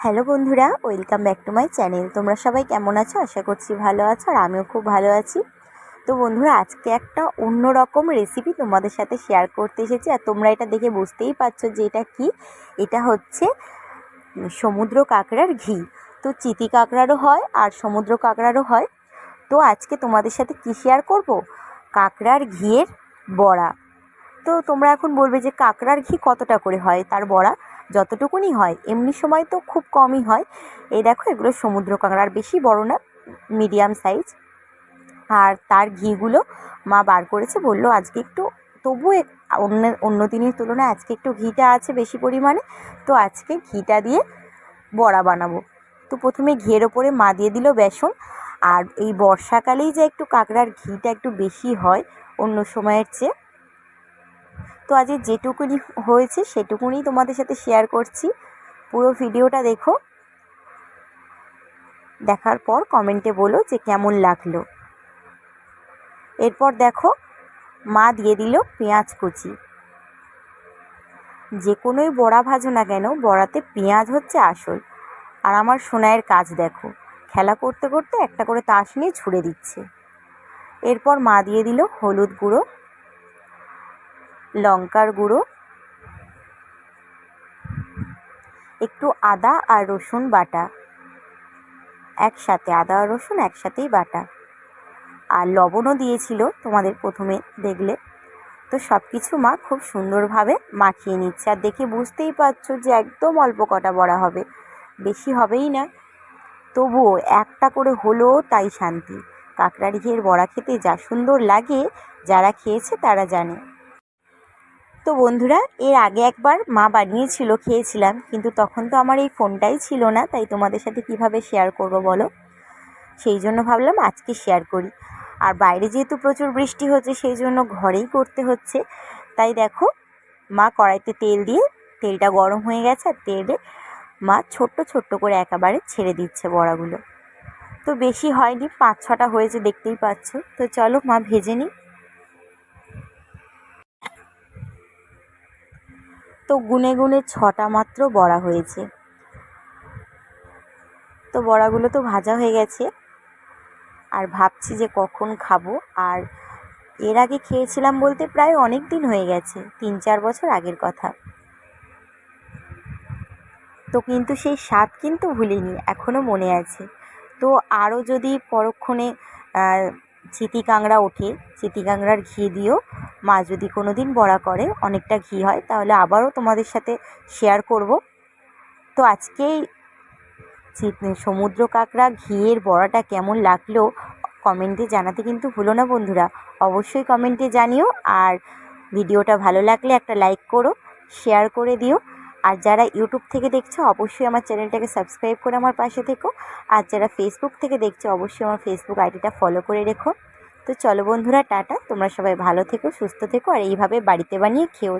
Hello বন্ধুরা, welcome back to my channel. তোমরা সবাই কেমন আছো? আশা করছি ভালো আছো, আর আমিও খুব ভালো আছি। তো বন্ধুরা, আজকে একটা অন্যরকম রেসিপি তোমাদের সাথে শেয়ার করতে এসেছি। আর তোমরা এটা দেখে বুঝতেই পারছো যে এটা কি। এটা হচ্ছে সমুদ্র কাঁকড়ার ঘি। তো চিতি কাঁকড়ারও হয় আর সমুদ্র কাঁকড়ারও হয়। তো আজকে তোমাদের সাথে কি শেয়ার করব? কাঁকড়ার ঘিয়ের বড়া। তো তোমরা এখন বলবে যে কাঁকড়ার ঘি কতটা করে হয় তার বড়া? যতটুকুনি হয়, এমনি সময় তো খুব কমই হয়। এই দেখো, এগুলো সমুদ্র কাঁকড়ার, বেশি বড় না, মিডিয়াম সাইজ। আর তার ঘিগুলো মা বার করেছে, বললো আজকে একটু তবু অন্য দিনের তুলনায় আজকে একটু ঘিটা আছে বেশি পরিমাণে, তো আজকে ঘিটা দিয়ে বড়া বানাবো। তো প্রথমে ঘিয়ের ওপরে মা দিয়ে দিল বেসন। আর এই বর্ষাকালেই যে একটু কাঁকড়ার ঘিটা একটু বেশি হয় অন্য সময়ের চেয়ে। তো আজ যেটুকুনি হয়েছে সেটুকুনি তোমাদের সাথে শেয়ার করছি। পুরো ভিডিওটা দেখো, দেখার পর কমেন্টে বলো যে কেমন লাগলো। এরপর দেখো, মা দিয়ে দিল পেঁয়াজ কুচি। যে কোনোই বড়া ভাজো না কেন, বড়াতে পেঁয়াজ হচ্ছে আসল। আর আমার সোনাইয়ের কাজ দেখো, খেলা করতে করতে একটা করে তাস নিয়ে ছুঁড়ে দিচ্ছে। এরপর মা দিয়ে দিল হলুদ গুঁড়ো, লঙ্কার গুঁড়ো, একটু আদা আর রসুন বাটা একসাথে, আদা আর রসুন একসাথেই বাটা। আর লবণও দিয়েছিল, তোমাদের প্রথমে দেখলে। তো সব কিছু মা খুব সুন্দরভাবে মাখিয়ে নিচ্ছে। আর দেখে বুঝতেই পারছো যে একদম অল্প কটা বড়া হবে, বেশি হবেই না। তবুও একটা করে হলো তাই শান্তি। কাঁকড়ার ঘিয়ের বড়া খেতে যা সুন্দর লাগে, যারা খেয়েছে তারা জানে। তো বন্ধুরা, এর আগে একবার মা বানিয়েছিল, খেয়েছিলাম, কিন্তু তখন তো আমার এই ফোনটাই ছিল না, তাই তোমাদের সাথে কিভাবে শেয়ার করব বলো। সেই জন্য ভাবলাম আজকে শেয়ার করি। আর বাইরে যেহেতু প্রচুর বৃষ্টি হচ্ছে, সেই জন্য ঘরেই করতে হচ্ছে। তাই দেখো, মা কড়াইতে তেল দিয়ে, তেলটা গরম হয়ে গেছে, আর তেলে মা ছোট্ট ছোট্ট করে একেবারে ছেড়ে দিচ্ছে বড়াগুলো। তো বেশি হয়নি, 5-6টা হয়েছে, দেখতেই পাচ্ছ। তো চলো মা ভেজে নিই। তো গুনে গুনে 6টা মাত্র বড়া হয়েছে। তো বড়াগুলো তো ভাজা হয়ে গেছে, আর ভাবছি যে কখন খাবো। আর এর আগে খেয়েছিলাম বলতে প্রায় অনেক দিন হয়ে গেছে, 3-4 বছর আগের কথা। তো কিন্তু সেই স্বাদ কিন্তু ভুলিনি, এখনও মনে আছে। তো আরও যদি পরক্ষণে চিতি কাঁকড়া ওঠে, চিতি কাঁকড়ার ঘি দিয়েও মা যদি কোনো দিন বড়া করে, অনেকটা ঘি হয়, তাহলে আবারও তোমাদের সাথে শেয়ার করব। তো আজকেই সমুদ্র কাঁকড়া ঘিয়ের বড়াটা কেমন লাগলো কমেন্টে জানাতে কিন্তু ভুলো না বন্ধুরা। অবশ্যই কমেন্টে জানিও। আর ভিডিওটা ভালো লাগলে একটা লাইক করো, শেয়ার করে দিও। আর যারা ইউটিউব থেকে দেখছো, অবশ্যই আমার চ্যানেলটাকে সাবস্ক্রাইব করে আমার পাশে থেকো। আর যারা ফেসবুক থেকে দেখছো, অবশ্যই আমার ফেসবুক আইডিটা ফলো করে রেখো। তো চলো বন্ধুরা, টাটা। তোমরা সবাই ভালো থেকো, সুস্থ থেকো, আর এইভাবে বাড়িতে বানিয়ে খেয়েও।